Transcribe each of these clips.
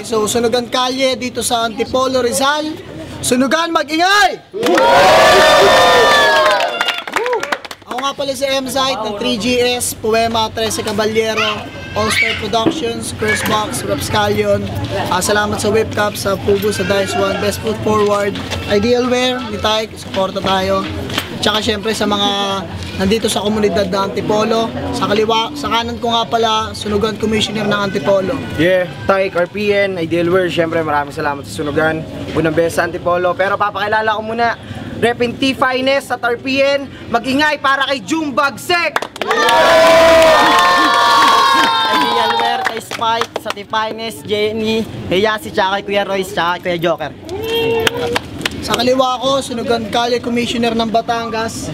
So, Sunugan Kalye dito sa Antipolo, Rizal. Sunugan, mag-ingay! Ako nga pala si M-Site ng 3GS, Poema, 13 Caballero, All-Star Productions, Cursebox, Rapscallion. Salamat sa Whip Cup, sa Pugo, sa Dice One, Best Foot Forward, Idealwear, ni Tyke, supporta tayo. Tsaka syempre sa mga nandito sa komunidad ng Antipolo. Sa kaliwa, sa kanan ko nga pala, Sunugan Commissioner ng Antipolo. Yeah, Tyke, RPN, Idealwear, syempre maraming salamat sa Sunugan. Unang beses sa Antipolo. Pero papakilala ko muna, Repin T-Finest at RPN, mag-ingay para kay June Bagsek! Idealwear, kay Spike, sa T-Finest, Jenny, kay Yasi, tsaka kay Kuya Royce, tsaka kay Kuya Joker. Sa kaliwa ko, Sunugan Kalye Commissioner ng Batangas.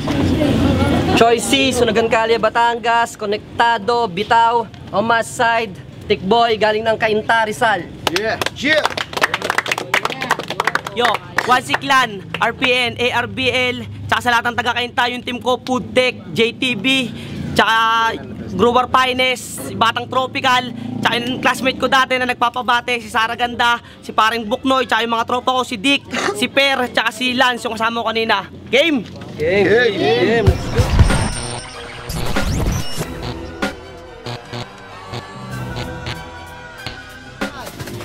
Choice C, Sunugan Kalye, Batangas, Konektado, Bitaw, on my side, Tikboy, galing ng Cainta, Rizal. Yeah, yeah! Yo, Wansi Clan, RPN, ARBL, tsaka sa lahat ng taga-Cainta, yung team ko, Foodtech, JTB, tsaka Grower Finest, Batang Tropical, tsaka yung classmate ko dati na nagpapabate, si Sara Ganda, si Paring Buknoy, tsaka yung mga tropa ko, si Dick, si Per, tsaka si Lance, yung kasama ko kanina. Game! Game!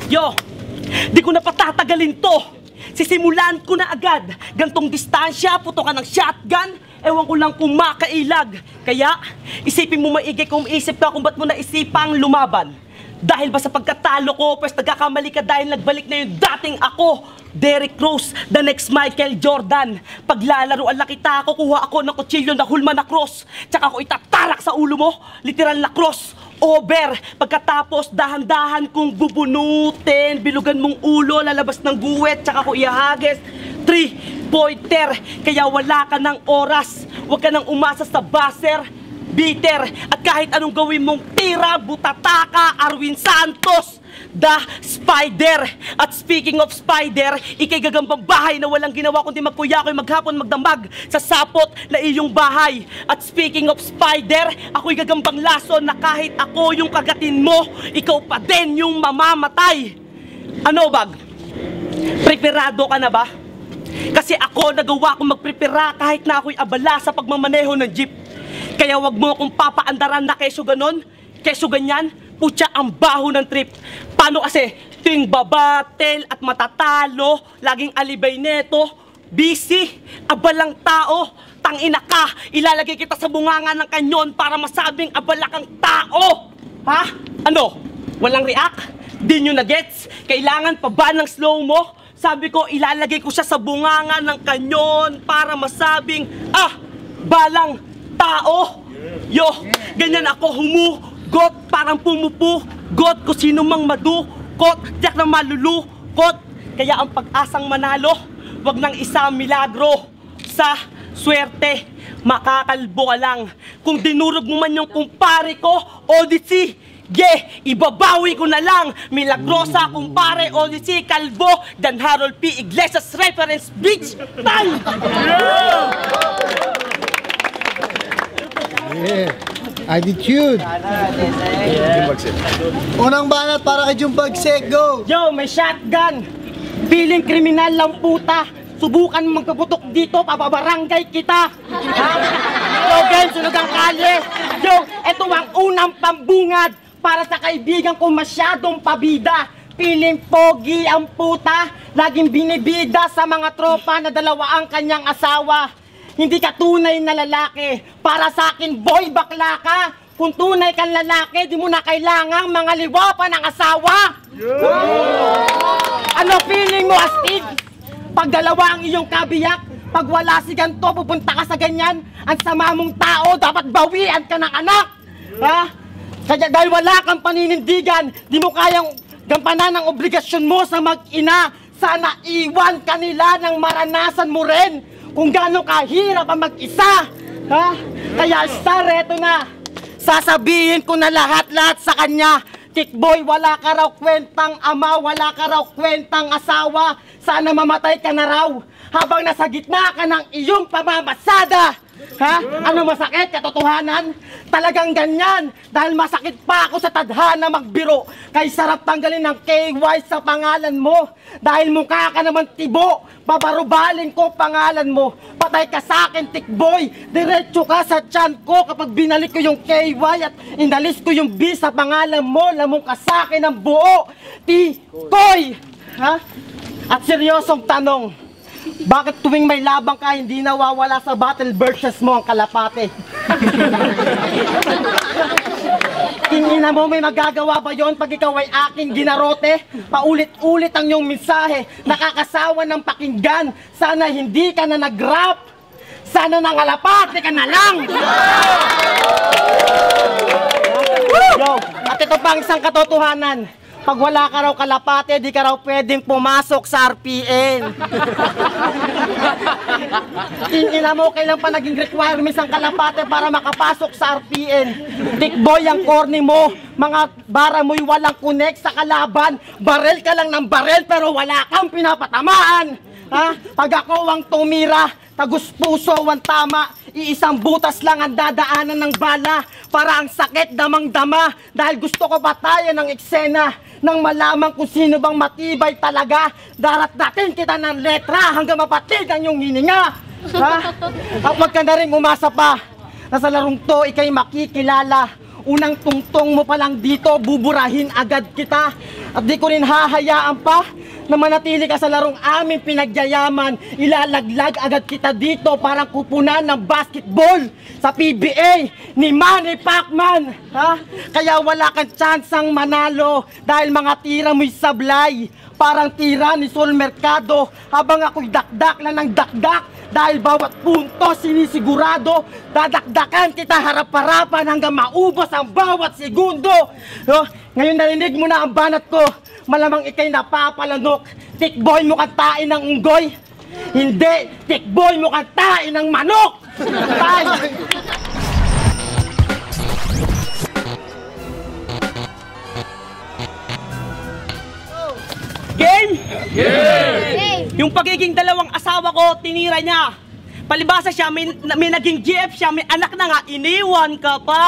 Yo! Di ko na patatagalin to! Sisimulan ko na agad. Gantong distansya, puto ka ng shotgun. Ewan ko lang kung makailag. Kaya, isipin mo maigi kung isip ka kung ba't mo naisipang lumaban. Dahil ba sa pagkatalo ko, pues nagkakamali ka dahil nagbalik na yung dating ako. Derrick Rose, the next Michael Jordan. Paglalaroan lang kita, kukuha ako ng kutsilyo na hulma na cross. Tsaka ako itatarak sa ulo mo, literal na cross. Over! Pagkatapos, dahan-dahan kong bubunutin. Bilugan mong ulo, lalabas ng guwet, tsaka ko ihagis. 3-pointer, kaya wala ka ng oras. Huwag ka nang umasa sa buzzer, beater. At kahit anong gawin mong tira, butataka, Arwin Santos, the Spider. At speaking of Spider, ikay gagambang bahay na walang ginawa kundi magkuya ko'y maghapon magdambag sa sapot na iyong bahay. At speaking of Spider, ako'y gagambang lason na kahit ako yung kagatin mo, ikaw pa din yung mamamatay. Ano bag? Preparado ka na ba? Kasi ako nagawa kong magprepara kahit na ako'y abala sa pagmamaneho ng jeep. Kaya wag mo akong papaandaran na keso ganon, keso ganyan, putya ang baho ng trip. Paano kasi tuwing babatel at matatalo, laging alibay neto, busy, abalang tao, tangina ka, ilalagay kita sa bunganga ng kanyon para masabing abala kang tao. Ha? Ano? Walang react? Di nyo na gets? Kailangan pa ba ng slow mo? Sabi ko, ilalagay ko siya sa bunganga ng kanyon para masabing, balang tao. Yo, ganyan ako humugot, parang pumupu. God ko sino mang madukot, tiyak na malulukot. Kaya ang pag-asang manalo, wag nang isa milagro. Sa swerte, makakalbo ka lang. Kung dinurog mo man yung kumpare ko, Odyssey, ibabawi ko na lang. Milagrosa, kumpare, Odyssey, kalbo, Dan Harold P. Iglesias reference, bitch, time! Yeah. Attitude. Unang banat para kay June Bagsek, go! Yo, may shotgun. Piling kriminal lang puta. Subukan magpaputok dito, papabarangay kita. Ha? Yo, game, Sunugan Kalye. Yo, eto ang unang pambungad para sa kaibigan ko masyadong pabida. Piling pogi ang puta. Laging binibida sa mga tropa na dalawa ang kanyang asawa. Hindi ka tunay na lalaki. Para sa akin, boy, bakla ka. Kung tunay kang lalaki, di mo na kailangang mga liwa pa ng asawa. Ano feeling mo, astig? Pag dalawa ang iyong kabiyak, pag wala si ganto, pupunta ka sa ganyan. Ang sama mong tao, dapat bawian ka ng anak. Ha? Kaya dahil wala kang paninindigan, di mo kayang gampanan ang obligasyon mo sa mag-ina. Sana iwan kanila ng maranasan mo rin kung gaano kahirap ang mag-isa. Ha? Kaya Star, eto na. Sasabihin ko na lahat-lahat sa kanya. Tikboy, wala ka raw kwentang ama, wala ka raw kwentang asawa. Sana mamatay ka na raw habang nasa gitna ka ng iyong pamamasada. Ha? Ano masakit? Katotohanan? Talagang ganyan. Dahil masakit pa ako sa tadhana magbiro. Kay sarap tanggalin ng KY sa pangalan mo. Dahil mukha ka naman tibo. Babarubalin ko pangalan mo. Patay ka sa akin, tikboy. Diretso ka sa tiyan ko kapag binalik ko yung KY at inalis ko yung B sa pangalan mo. Lamong ka sa akin ng buo. Tikoy! Ha? At seryosong tanong. Bakit tuwing may labang ka, hindi nawawala sa battle versus mo ang kalapate? Tingina mo, may magagawa ba yon pag ikaw ay aking ginarote? Paulit-ulit ang iyong mensahe, nakakasawa ng pakinggan. Sana hindi ka na nag-rap. Sana nangalapate ka na lang. Yo, at ito pang isang katotohanan. Pag wala ka raw kalapate, di ka raw pwedeng pumasok sa RPN. Tingina mo, kailan pa naging requirements ang kalapate para makapasok sa RPN? Tikboy ang corny mo, mga bara mo'y walang connect sa kalaban. Barel ka lang ng barel pero wala kang pinapatamaan. Ha? Pag ako ang tumira, tagus puso ang tama, iisang butas lang ang dadaanan ng bala. Para ang sakit damang-dama, dahil gusto ko batayan ng eksena. Nang malaman kung sino bang matibay talaga, darat-datin kita ng letra hanggang mapatid ang iyong hininga. Ha? At wag ka na rin umasa pa na sa larong to ikay makikilala. Unang tungtong mo pa lang dito, buburahin agad kita. At di ko rin hahayaan pa na manatili ka sa larong aming pinagyayaman. Ilalaglag agad kita dito parang kupunan ng basketball sa PBA ni Manny Pacman. Ha? Kaya wala kang tsansang manalo dahil mga tira mo'y sablay. Parang tira ni Sol Mercado habang ako'y dakdak lang ng dakdak. Dahil bawat punto sinisigurado, dadakdakan kita harap-harapan hanggang maubos ang bawat segundo. Ngayon narinig mo na ang banat ko, malamang ikay napapalanok. Tikboy mo kantain ng unggoy. Hindi, tikboy mo kantain ng manok. Tay! Game? Game! Yung pagiging dalawang asawa ko, tinira niya. Palibasa siya, may naging GF siya, may anak na nga, iniwan ka pa.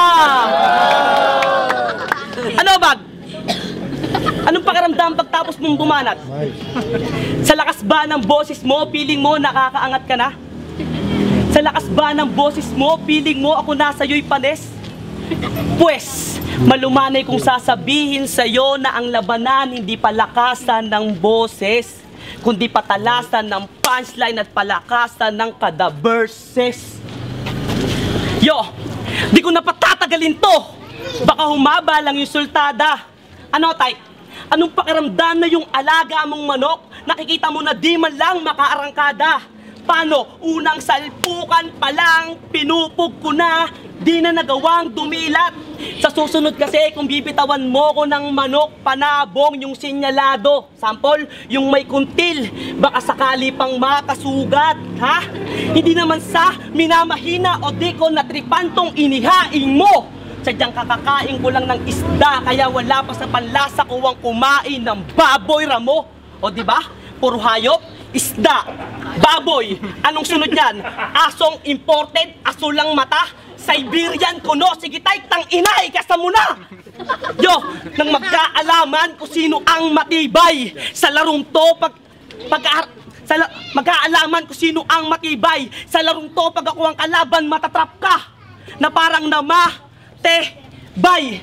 Ano, Bag? Anong pakiramdam pagtapos mong bumanat? Sa lakas ba ng boses mo, feeling mo nakakaangat ka na? Sa lakas ba ng boses mo, feeling mo ako nasa iyo'y panes? Pues, malumanay kung sasabihin sa'yo na ang labanan hindi palakasan ng boses, kundi patalasan ng punchline at palakasan ng kada verses. Yo, di ko na patatagalin to. Baka humaba lang yung sultada. Ano, Tay? Anong pakiramdam na yung alaga mong manok, nakikita mo na di man lang makaarangkada? Paano? Unang salpukan pa lang, pinupog ko na, di na nagawang dumilat. Sa susunod kasi, kung bibitawan mo ko ng manok, panabong yung sinyalado. Sample, yung may kuntil, baka sakali pang makasugat, ha? Hindi naman sa minamahina o di ko natripan tong inihaing mo. Sadyang kakakain ko lang ng isda, kaya wala pa sa panlasa ko ang kumain ng baboy ramo. O di ba? Puro hayop, isda, baboy. Anong sunod yan? Asong imported, aso lang mata, Siberian kuno. Sige tay, tang inay, kasa mo na. Yo, nang magkaalaman kung sino ang matibay sa larong to, magkaalaman kung sino ang matibay sa larong to, pag ako ang kalaban, matatrap ka na parang bay.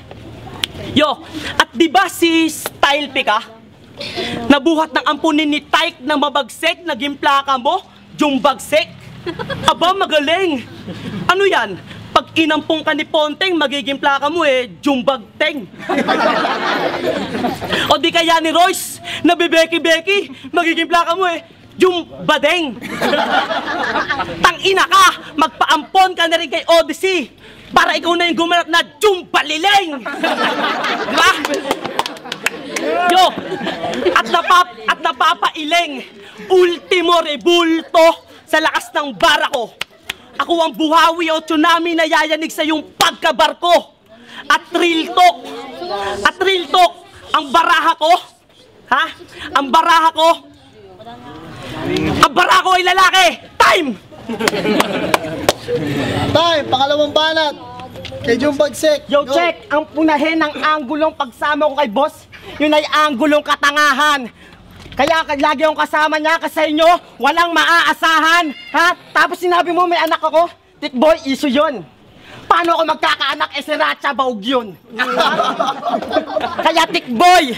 Yo, at di ba si Style Pick nabuhat ng ampunin ni Tyke na mabagsek, naging plaka mo, Jumbagsek. Aba, magaling. Ano yan? Pag inampong ka ni Ponteng, magiging plaka mo Jumbagteng. O di kaya ni Royce, na bebeki-beki, magiging plaka mo Jumbadeng. Tangina ka, magpaampon ka na rin kay Odyssey para ikaw na yung gumanap na Jumbalileng. Diba? Yo, at napapailing, ultimo rebulto sa lakas ng bara ko. Ako ang buhawi o tsunami na yayanig sa iyong pagkabarko. At real talk, ang baraha ko, ha? Ang baraha ko ay lalaki. Time! Tay, pangalawang banat. Kay Jung Bagsik. Yo, Go. check! Ang punahin ng anggulong pagsama ko kay boss, yun ay anggulong katangahan. Kaya lagi akong kasama niya kasi sa inyo, walang maaasahan. Ha? Tapos sinabi mo may anak ako? Tikboy, issue yun. Paano ako magkakaanak? Si Ratcha Baug yun. Kaya Tikboy,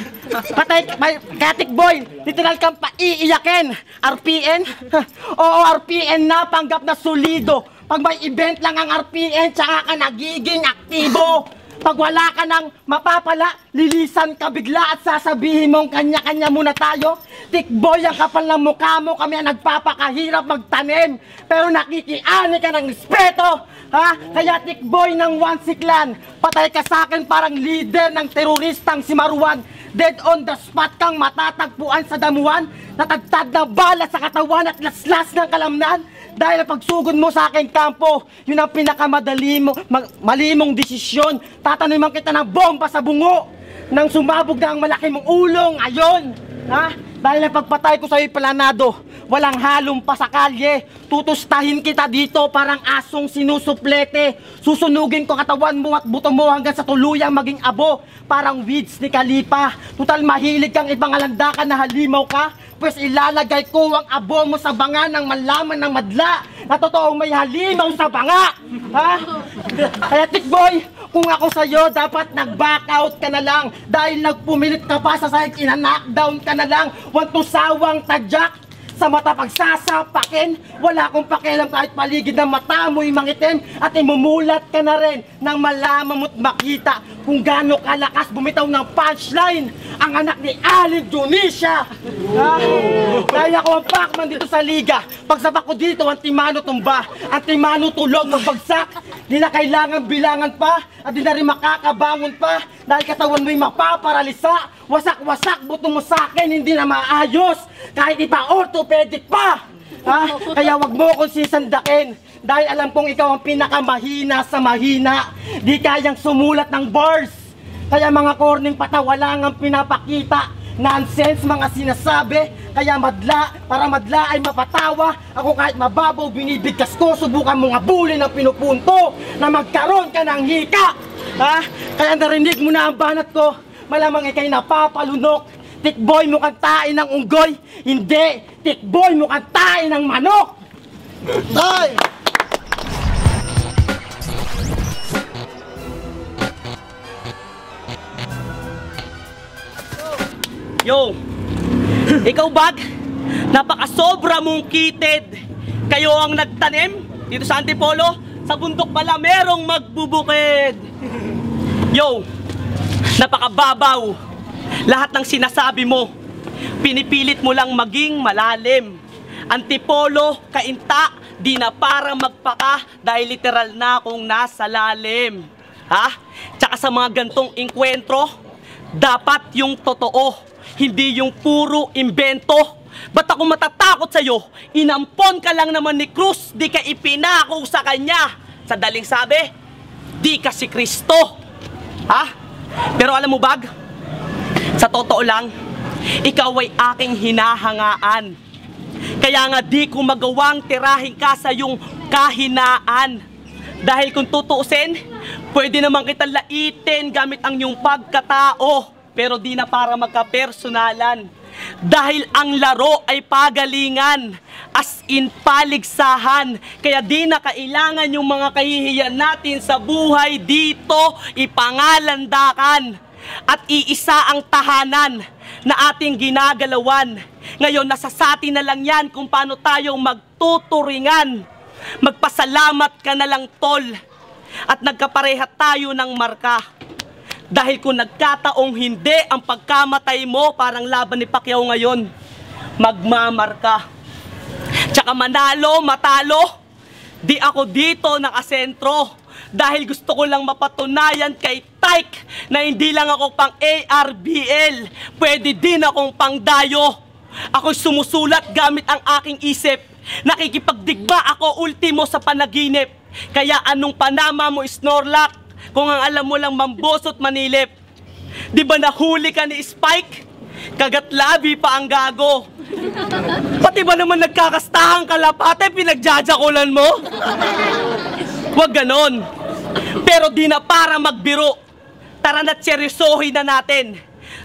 kaya Tikboy, literal kang paiiyakin. RPN? Oo, RPN na, panggap na solido. Pag may event lang ang RPN, tsaka ka nagiging aktibo. Pag wala ka nang mapapala, lilisan ka bigla at sasabihin mong kanya-kanya muna tayo. Tikboy, ang kapal ng mukha mo, kami ang nagpapakahirap magtanim. Pero nakikiani ka ng respeto. Ha? Kaya Tikboy ng Wansiklan, patay ka sa akin parang leader ng teroristang si Marwan. Dead on the spot kang matatagpuan sa damuhan. Natagtad na bala sa katawan at laslas ng kalamnan. Dahil ang pagsugod mo sa aking kampo, yun ang malimong desisyon. Tataniman kita ng bomba sa bungo nang sumabog na ang malaki mong ulo ngayon. Ha? Dahil ang pagpatay ko sa'yo'y planado, walang halong pa sa kalye. Tutustahin kita dito parang asong sinusuplete. Susunugin ko katawan mo at buto mo hanggang sa tuluyang maging abo. Parang weeds ni Kalipa. Tutal mahilig kang ipangalandakan na halimaw ka. Pues ilalagay ko ang abo mo sa banga ng malaman ng madla na totoong may halimaw sa banga. Ha? Kaya Tikboy, kung ako sa'yo, dapat nag-back out ka na lang. Dahil nagpumilit ka pa sa sahig, ina-knockdown ka na lang. Huwag tusawang tadyak sa mata pagsasapakin. Wala akong pakialam kahit paligid ng mata mo'y mangitim. At imumulat ka na rin nang malaman mo't makita kung gaano kalakas bumitaw ng punchline ang anak ni Alin Dionisio. Dahil ako ang Pacman dito sa liga. Pagsabak ko dito, ang timano tumba, ang timano tulog ng bagsak. Di na kailangan bilangan pa at di na rin makakabangon pa. Dahil katawan mo'y mapaparalisa. Wasak-wasak buto mo sa akin, hindi na maayos. Kahit ipa-orthopedic pa. Ha? Kaya wag mo akong sisandakin. Dahil alam kong ikaw ang pinakamahina sa mahina. Di kayang sumulat ng bars. Kaya mga corning patawalang ang pinapakita. Nonsense mga sinasabi. Kaya madla, para madla ay mapatawa. Ako kahit mababaw binibigkas ko. Subukan mo nga bulin ang pinupunto na magkaroon ka ng hika. Ha? Kaya narinig mo na ang banat ko. Malamang ikay napapalunok. Tikboy mo kantain ng unggoy. Hindi, Tikboy mo kantain ng manok. Tay! Yo, ikaw bag, napakasobra mong kitid. Kayo ang nagtanim dito sa Antipolo. Sa bundok pala merong magbubukid. Yo, napakababaw. Lahat ng sinasabi mo, pinipilit mo lang maging malalim. Antipolo, kainta, di na para magpaka dahil literal na akong nasa lalim. Ha? Tsaka sa mga gantong inkwentro, dapat yung totoo. Hindi yung puro imbento. Ba't ako matatakot sa'yo? Inampon ka lang naman ni Cruz, di ka ipinako sa kanya. Sa daling sabi, di ka si Kristo. Ha? Pero alam mo bag, sa totoo lang, ikaw ay aking hinahangaan. Kaya nga di ko magawang tirahin ka sa iyong kahinaan. Dahil kung tutuusin, pwede naman kitang laitin gamit ang iyong pagkatao. Pero di na para magka-personalan. Dahil ang laro ay pagalingan, as in paligsahan. Kaya di na kailangan yung mga kahihiyan natin sa buhay dito ipangalandakan. At iisa ang tahanan na ating ginagalawan. Ngayon nasa sa atin na lang yan kung paano tayong magtuturingan. Magpasalamat ka na lang tol. At nagkapareha tayo ng marka. Dahil kung nagkataong hindi ang pagkamatay mo, parang laban ni Pacquiao ngayon, magmamarka. Tsaka manalo, matalo, di ako dito nakasentro. Dahil gusto ko lang mapatunayan kay Tyke na hindi lang ako pang ARBL, pwede din akong pangdayo. Ako'y sumusulat gamit ang aking isip. Nakikipagdigma ako ultimo sa panaginip. Kaya anong panama mo Snorlax? Kung ang alam mo lang mambosot manilip. Di ba nahuli ka ni Spike? kagat labi pa ang gago. Pati ba naman nagkakastahang kalapate, pinagjajakulan mo? Huwag ganon. Pero di na para magbiro. Tara na't seryosohin na natin.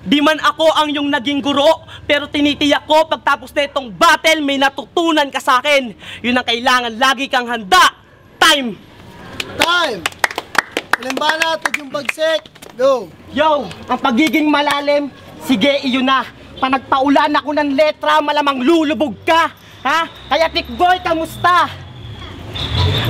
Di man ako ang yung naging guro, pero tinitiyak ko pagtapos na itong battle, may natutunan ka sa akin. Yun ang kailangan, lagi kang handa. Time! Time! Limbana, yung bagsik. Go! Yo, ang pagiging malalim, sige, iyon na. Panagpaulan ako ng letra, malamang lulubog ka. Ha? Kaya Tikboy, kamusta?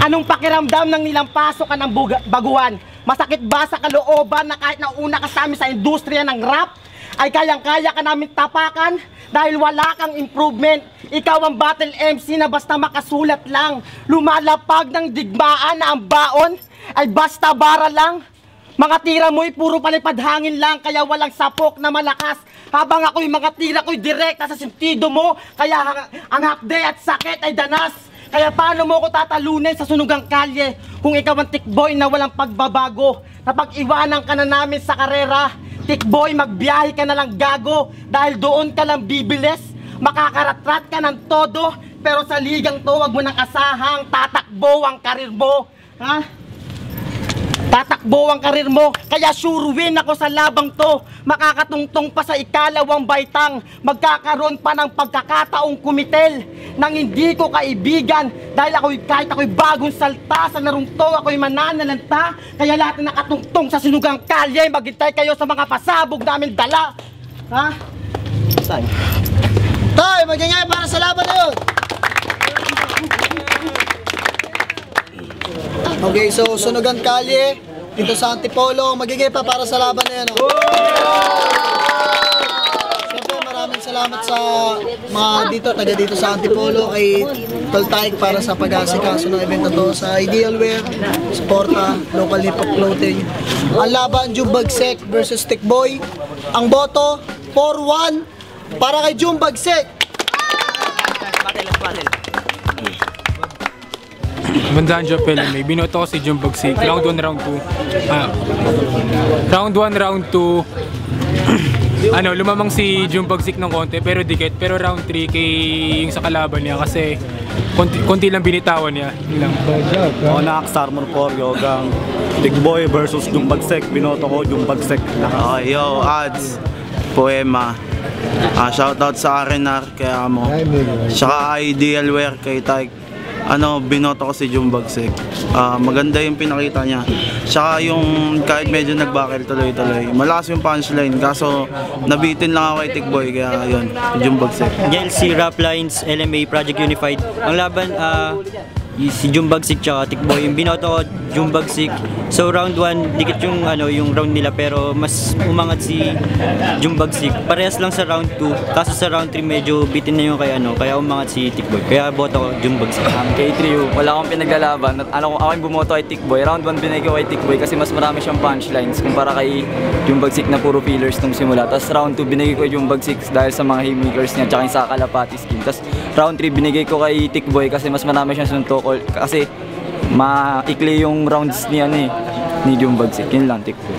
Anong pakiramdam ng nilampasok ka ng baguhan? Masakit ba sa kalooban na kahit nauna ka sa amin sa industriya ng rap, ay kayang-kaya ka namin tapakan dahil wala kang improvement? Ikaw ang battle MC na basta makasulat lang, lumalapag ng digmaan na ang baon ay basta bara lang. Mga tira mo'y puro palipad hangin lang, kaya walang sapok na malakas. Habang ako'y mga tira ko'y direkta sa sentido mo, kaya ang hapde at sakit ay danas. Kaya paano mo ko tatalunin sa sunugang kalye kung ikaw ang Tikboy na walang pagbabago? Napag-iwanan ka na namin sa karera, Tikboy, magbiyahe ka na lang gago, dahil doon ka lang bibilis. Makakaratrat ka ng todo, pero sa ligang to wag mo nang asahang tatakbo ang karir mo. Ha? Tatakbo ang karir mo, kaya sure win ako sa labang to. Makakatungtong pa sa ikalawang baitang, magkakaroon pa ng pagkakataong kumitel nang hindi ko kaibigan. Dahil kahit ako'y bagong salta sa larong to, ako'y mananalanta. Kaya lahat na nakatungtong sa sinugang kalye, maghintay kayo sa mga pasabog namin dala. Ha? Time. Tay, magingay para sa laban na yun! Okay, so sunugan kalye dito sa Antipolo, magiging pa para sa laban na yan. Oh. Siyempre maraming salamat sa mga taga dito sa Antipolo, kay Toltaik para sa pag-asikaso ng event na to, sa Idealwear, Sporta, Local Hip Hop Clothing. Ang laban, Jum Bagsik versus Tikboy. Ang boto, 4-1 para kay Jum Bagsik. Bandaan Jopel, may binoto ko si Jum Bagsik. Round 1, round 2. Round 1, round 2. Lumamang si Jum Bagsik ng konti pero dikit. Pero round 3 kay yung sa kalaban niya kasi konti lang binitawan niya. Yun lang. Onax, Armor 4, Yogang, Tikboy versus Jum Bagsik. Binoto ko Jum Bagsik. Okay, yo, ads, Poema. Shoutout sa Arenar, kaya mo. Tsaka Idealwear kay Taik. Binoto ko si Jum Bagsik. Maganda yung pinakita niya. Tsaka yung kahit medyo nagbakil tuloy-tuloy. Malakas yung punchline, kaso nabitin lang ako kay Tikboy, kaya yun, Jum Bagsik. JLC Rap Lines, LMA, Project Unified. Ang laban, si Jum Bagsik tsaka Tikboy. Yung binoto ko, Jum Bagsik. So round 1, dikit yung round nila, pero mas umangat si Jum Bagsik. Parehas lang sa round 2, kaso sa round 3 medyo bitin na yung kaya umangat si Tikboy. Kaya boto ko Jum Bagsik. Kay Trio, wala akong pinaglalaban. Ako yung bumoto ay Tikboy. Round 1 binigay ko kay Tikboy kasi mas marami siyang punchlines kumpara kay Jum Bagsik na puro fillers nung simula. Tapos round 2 binigay ko kay Jum Bagsik dahil sa mga haymakers niya tsaka yung sa kalapati skin. Tapos round 3 binigay ko kay Tikboy kasi mas marami siyang suntok. Kasi maikli yung rounds ni Jum Bagsik. Yun lang, Tikboy.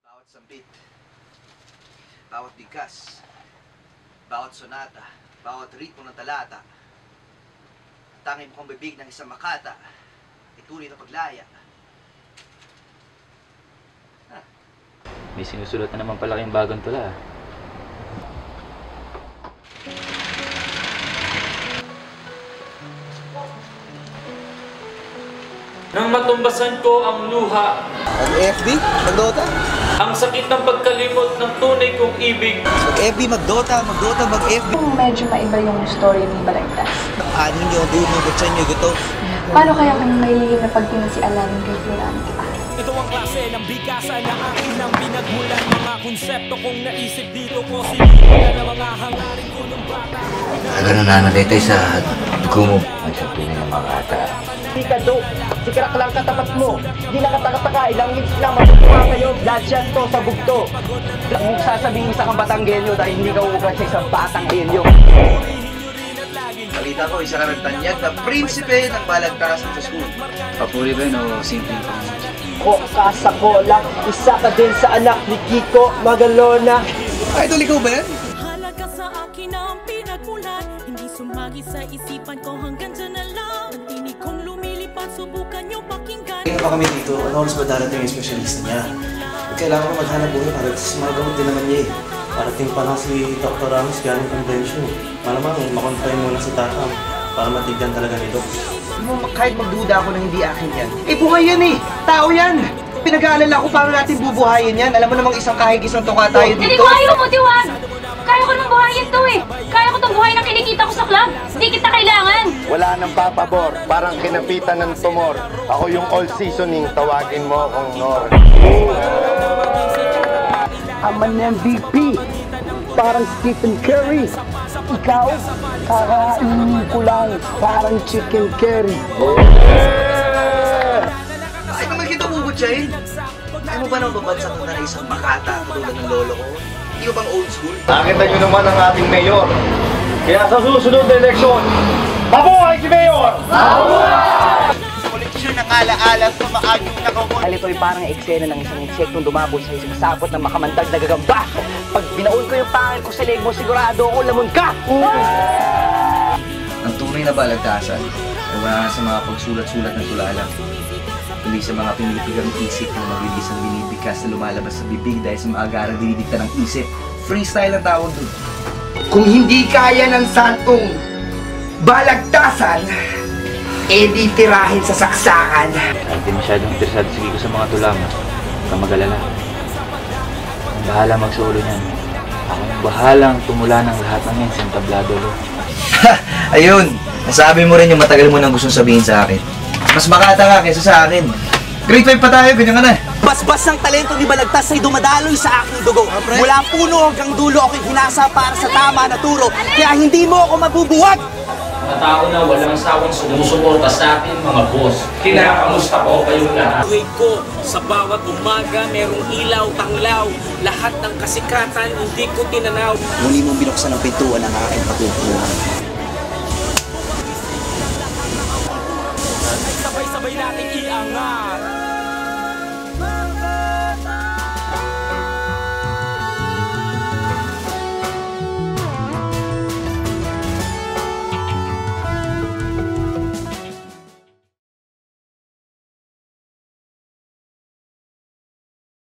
Bawat sambit, bawat bigkas, bawat sonata, bawat ritmo ng talata, tanging mukhang bibig ng isang makata, tunay na paglaya. May sinusulat na naman pala kayong bagong tula. Nang matumbasan ko ang luha, Ang FB, mag-Dota. ang sakit ng pagkalimot ng tunay kong ibig. Mag-FB, mag-Dota, mag-FB. Medyo maiba yung story ni Balagtas. Anin nyo, dunugot sa inyo, gusto. Paano kaya kung may napagtingin si Alanin kay Florante? Ito ang klase ng bigkasan na akin ang pinagmulan. Mga konsepto kong naisip dito ko sinimulan na mga hangarin ko nung bata. Ganun na nalitay sa dugo mo. Ang sabi ng mga bata. Di ka do, si crack lang katapat mo. Di nakataka-taka, ilang hits lang matutuwa kayo. Lahat to sa bugto. Huwag mong sasabihin sa kang Batanggenyo dahil hindi ka uugat sa isang Batanggenyo. Balita ko, isa ka ng tanyag na prinsipe ng balagtasan sa school. Papuri ba yun o simpleng pangit? Ko sa kola, isa ka din sa anak ni Kiko Magalona. Idol, ikaw ba yan? Halaga sa akin ang pinagmulan, hindi sumagi sa isipan ko hanggang dyan na lang. Ang tinig kong lumilipad, subukan niyo pakinggan. Kaya pa kami dito, ano oras ba darating yung specialist niya? Kailangan ko maghanap buhay para sumagamot din naman niya eh. Parating pa lang si Dr. Ramos galing convention. Malamang makontay muna si Tatang para matigdan talaga nito. Kahit magduda ako na hindi akin yan. Eh buhay yan eh! Tao yan! Pinag-aalala ko paano natin bubuhayin yan. Alam mo namang isang kahig isang tuka tayo dito. Hindi ko ayaw mo, Diwag! Kaya ko nang buhayin to eh! Kaya ko itong buhay na kinikita ko sa club! Hindi kita kailangan! Wala nang papabor, parang kinapitan ng tumor. Ako yung all seasoning, tawagin mo akong Nor. I'm an MVP, parang Stephen Curry. Ikaw, kakainin ko lang, parang chicken curry. Ay naman kita bubutsahin. Ayaw mo ba nang babansa ko na isang makata tulad ng lolo ko? Hindi ko bang old school? Nakita nyo naman ang ating mayor. Kaya sa susunod na eleksyon, mabuhay si Mayor! Koleksyon ng alaala sa maanyong nakakot. Dahil ito'y parang eksena ng isang insektong dumabol sa isang sapot ng makamandag na gagamba. Pag binaon ko yung pangil ko sa leg mo, sigurado ako lamon ka! Ang tunay na balagtasan ay wala sa mga pagsulat-sulat ng tulala. Kundi sa mga pinipigang isip na mabilis ang binibigkas na lumalabas sa bibig dahil sa maagarang dinidikta ng isip. Freestyle ang tawag doon. Kung hindi kaya ng santong balagtasan, edi tirahin sa saksakan. Hindi masyadong interesado sige ko sa mga tulang. Huwag kang mag-alala. Ang bahala magsulo niyan. Ako ang bahalang tumula ng lahat ng yan sa tablado lo. Ayun, nasabi mo rin yung matagal mo nang gustong sabihin sa akin. Mas makata ka kaysa sa akin. Grade 5 pa tayo, ganyan ka na. Basbas ng talento ni Balagtas ay dumadaloy sa aking dugo. Mula puno hanggang dulo ako'y hinasa para sa tama na turo. Kaya hindi mo ako mabubuwag! Mga tao na walang sawang sumusuporta sa atin, mga boss. Kinakamusta po kayong lahat? Tuwing ko, sa bawat umaga, merong ilaw, tanglaw. Lahat ng kasikatan, hindi ko tinanaw. Muli mong binuksan ang pintuan ng aking patutungan.